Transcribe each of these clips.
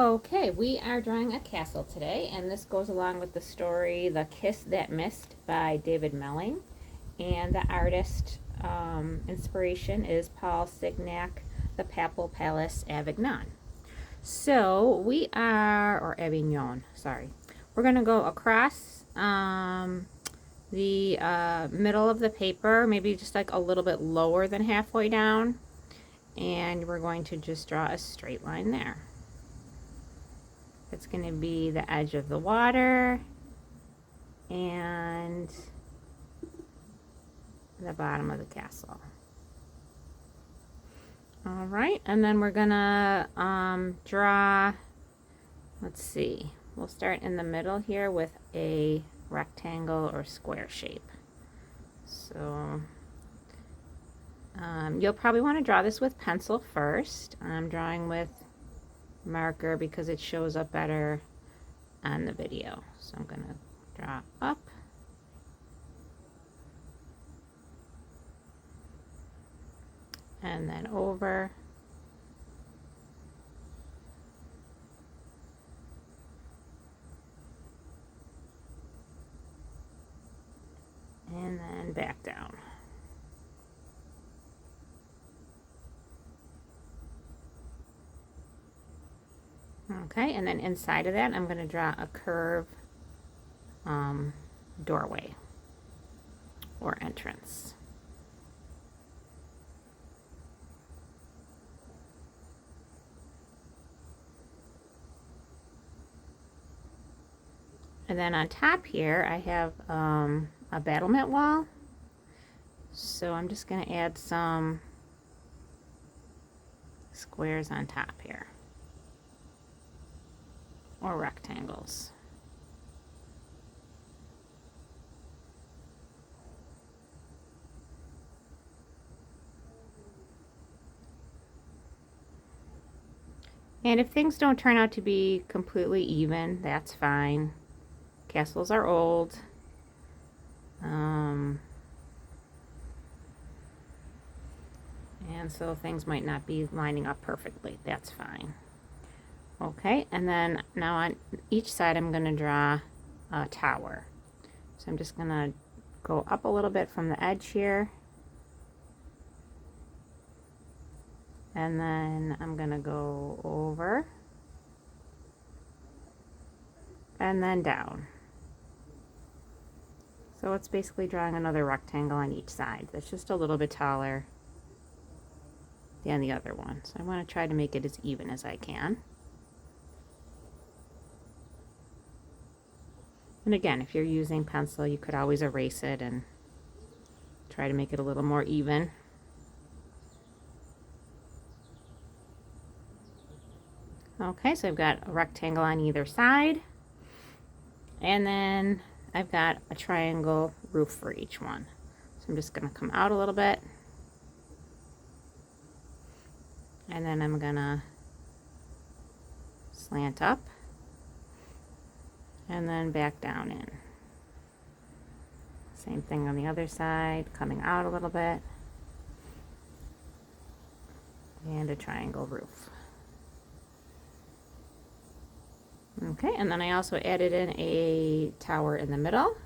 Okay, we are drawing a castle today, and this goes along with the story The Kiss That Missed by David Melling. And the artist inspiration is Paul Signac, The Papal Palace, Avignon. So we are, or Avignon, sorry. We're going to go across the middle of the paper, maybe just like a little bit lower than halfway down. And we're going to just draw a straight line there. It's going to be the edge of the water and the bottom of the castle. All right, and then we're going to draw, let's see, we'll start in the middle here with a rectangle or square shape. So you'll probably want to draw this with pencil first. I'm drawing with marker because it shows up better on the video. So I'm going to draw up and then over and then back down. Okay, and then inside of that, I'm going to draw a curve doorway or entrance. And then on top here, I have a battlement wall. So I'm just going to add some squares on top here, or rectangles. And if things don't turn out to be completely even, that's fine. Castles are old. And so things might not be lining up perfectly. That's fine. Okay, and then now on each side I'm going to draw a tower. So I'm just going to go up a little bit from the edge here. And then I'm going to go over and then down. So it's basically drawing another rectangle on each side that's just a little bit taller than the other one. So I want to try to make it as even as I can. And again, if you're using pencil, you could always erase it and try to make it a little more even. Okay, so I've got a rectangle on either side. And then I've got a triangle roof for each one. So I'm just going to come out a little bit. And then I'm going to slant up. And then back down in. Same thing on the other side, coming out a little bit. And a triangle roof. Okay, and then I also added in a tower in the middle.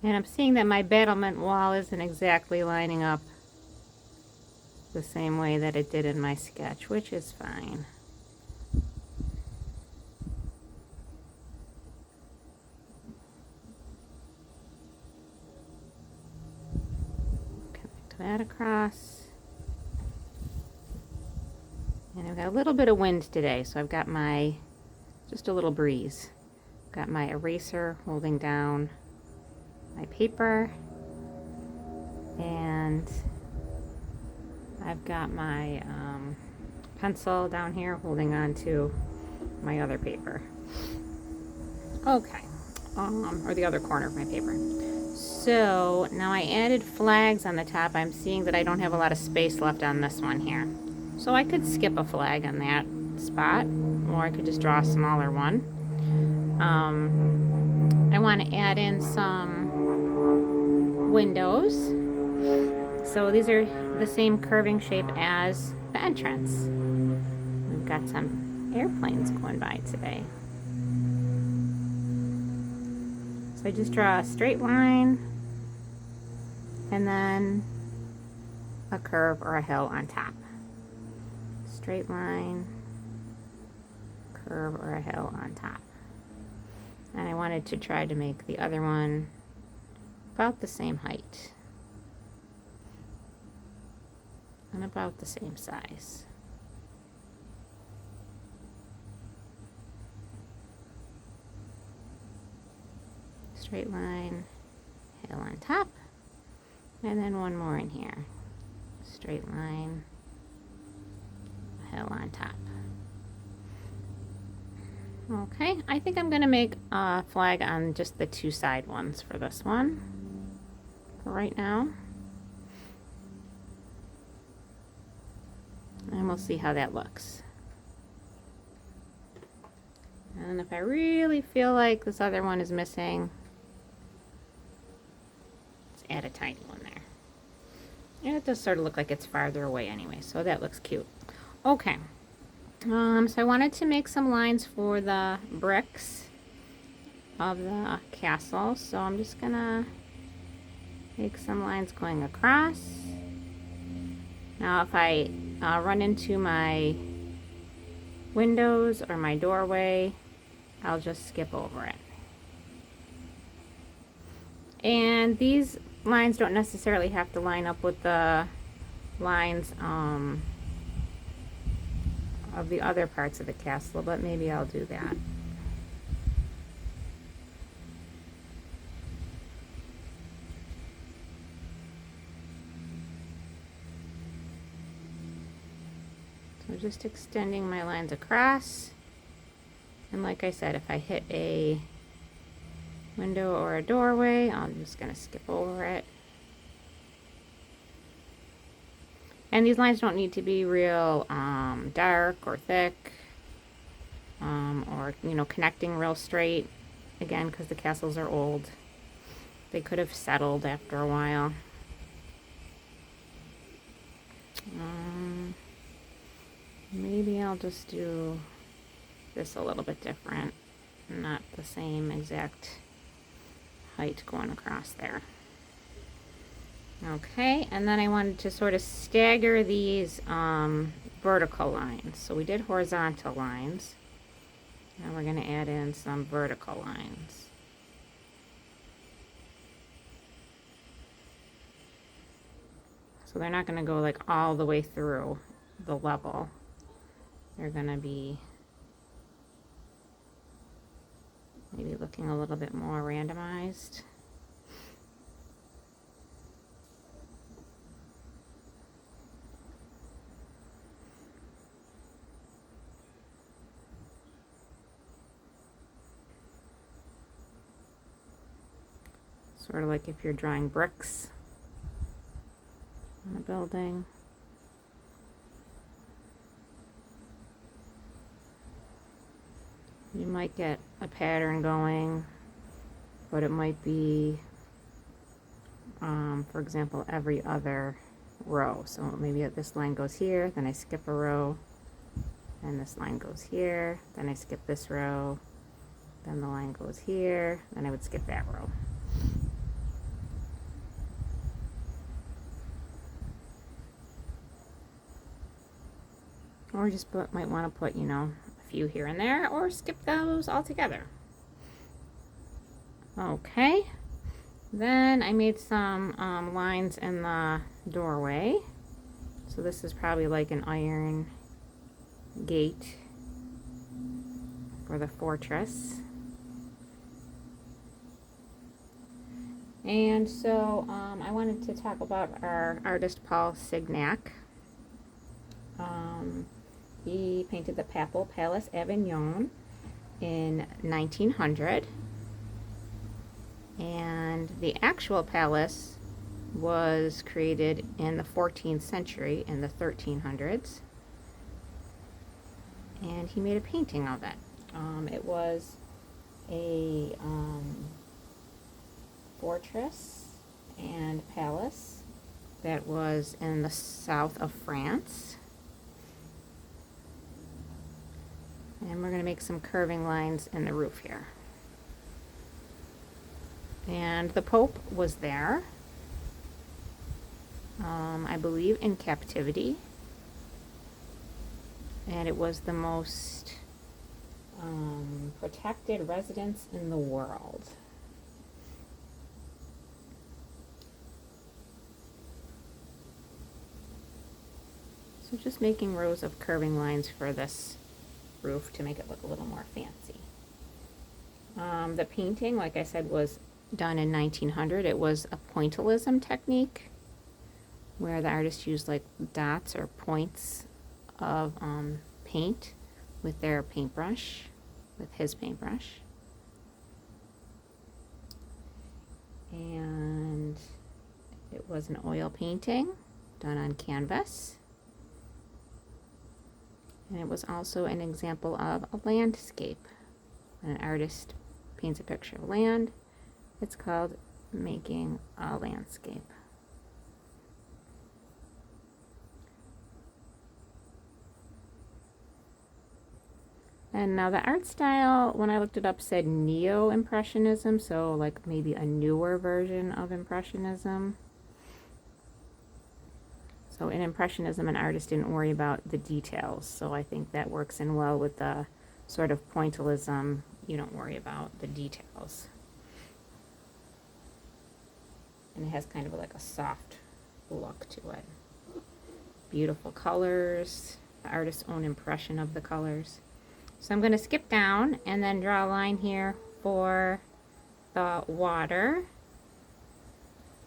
And I'm seeing that my battlement wall isn't exactly lining up the same way that it did in my sketch, which is fine. Connect that across. And I've got a little bit of wind today, so I've got just a little breeze. Got my eraser holding down my paper, and I've got my pencil down here holding on to my other paper. Okay, or the other corner of my paper. So now I added flags on the top. I'm seeing that I don't have a lot of space left on this one here. So I could skip a flag on that spot, or I could just draw a smaller one. I want to add in some windows. So these are the same curving shape as the entrance. We've got some airplanes going by today. So I just draw a straight line and then a curve or a hill on top. Straight line, curve or a hill on top. And I wanted to try to make the other one about the same height and about the same size. Straight line, hill on top, and then one more in here. Straight line, hill on top. Okay, I think I'm going to make a flag on just the two side ones for this one for right now. And we'll see how that looks. And if I really feel like this other one is missing, let's add a tiny one there. And it does sort of look like it's farther away anyway, so that looks cute. Okay. So I wanted to make some lines for the bricks of the castle. So I'm just gonna make some lines going across. Now if I run into my windows or my doorway, I'll just skip over it. And these lines don't necessarily have to line up with the lines of the other parts of the castle, but maybe I'll do that. So just extending my lines across. And like I said, if I hit a window or a doorway, I'm just going to skip over it. And these lines don't need to be real dark or thick, or, you know, connecting real straight. Again, because the castles are old. They could have settled after a while. Maybe I'll just do this a little bit different. Not the same exact height going across there. Okay, and then I wanted to sort of stagger these vertical lines. So we did horizontal lines. Now we're going to add in some vertical lines. So they're not going to go like all the way through the level. They're going to be maybe looking a little bit more randomized. Sort of like if you're drawing bricks on a building. You might get a pattern going, but it might be, for example, every other row. So maybe this line goes here, then I skip a row, and this line goes here, then I skip this row, then the line goes here, then I would skip that row. Or just might want to put, you know, a few here and there, or skip those altogether. Okay, then I made some lines in the doorway. So this is probably like an iron gate for the fortress. And so I wanted to talk about our artist Paul Signac. He painted the Papal Palace Avignon in 1900, and the actual palace was created in the 14th century, in the 1300s, and he made a painting of it. It was a fortress and palace that was in the south of France. And we're going to make some curving lines in the roof here. And the Pope was there, I believe in captivity. And it was the most protected residence in the world. So just making rows of curving lines for this roof to make it look a little more fancy. The painting, like I said, was done in 1900. It was a pointillism technique where the artist used like dots or points of paint with their paintbrush, with his paintbrush. And it was an oil painting done on canvas. And it was also an example of a landscape. When an artist paints a picture of land, it's called making a landscape. And now the art style, when I looked it up, said Neo-Impressionism, so like maybe a newer version of Impressionism. So in Impressionism, an artist didn't worry about the details, so I think that works in well with the sort of pointillism. You don't worry about the details. And it has kind of like a soft look to it. Beautiful colors, the artist's own impression of the colors. So I'm going to skip down and then draw a line here for the water,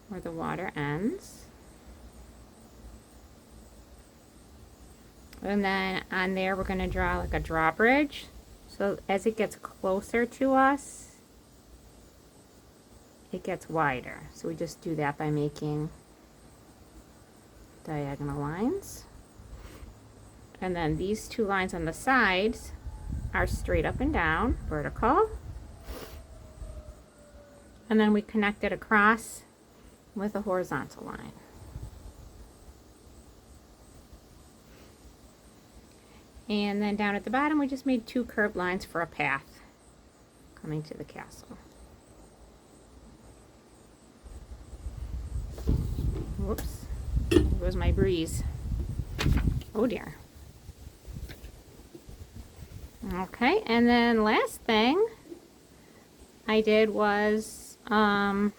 where the water ends. And then on there we're going to draw like a drawbridge. So as it gets closer to us, it gets wider. So we just do that by making diagonal lines. And then these two lines on the sides are straight up and down, vertical. And then we connect it across with a horizontal line. And then down at the bottom, we just made two curved lines for a path coming to the castle. Whoops, there goes my breeze. Oh dear. Okay, and then last thing I did was my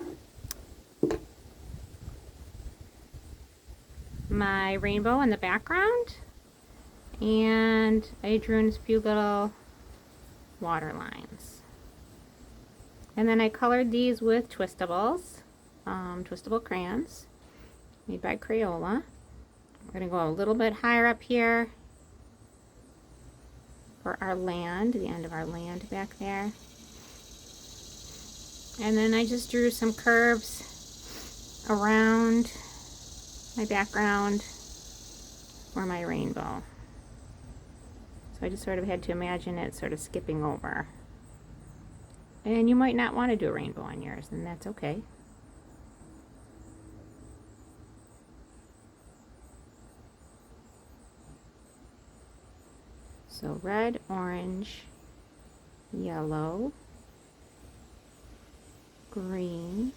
rainbow in the background, and I drew in a few little water lines. And then I colored these with Twistables, Twistable crayons made by Crayola. We're going to go a little bit higher up here for our land, the end of our land back there. And then I just drew some curves around my background for my rainbow. So I just sort of had to imagine it sort of skipping over. And you might not want to do a rainbow on yours, and that's okay. So red, orange, yellow, green,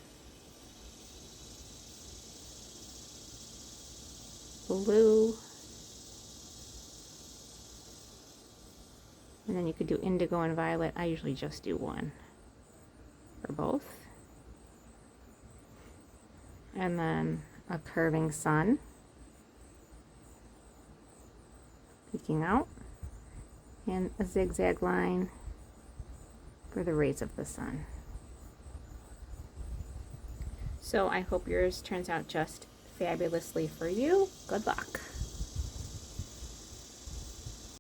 blue, and then you could do indigo and violet. I usually just do one for both. And then a curving sun peeking out, and a zigzag line for the rays of the sun. So I hope yours turns out just fabulously for you. Good luck.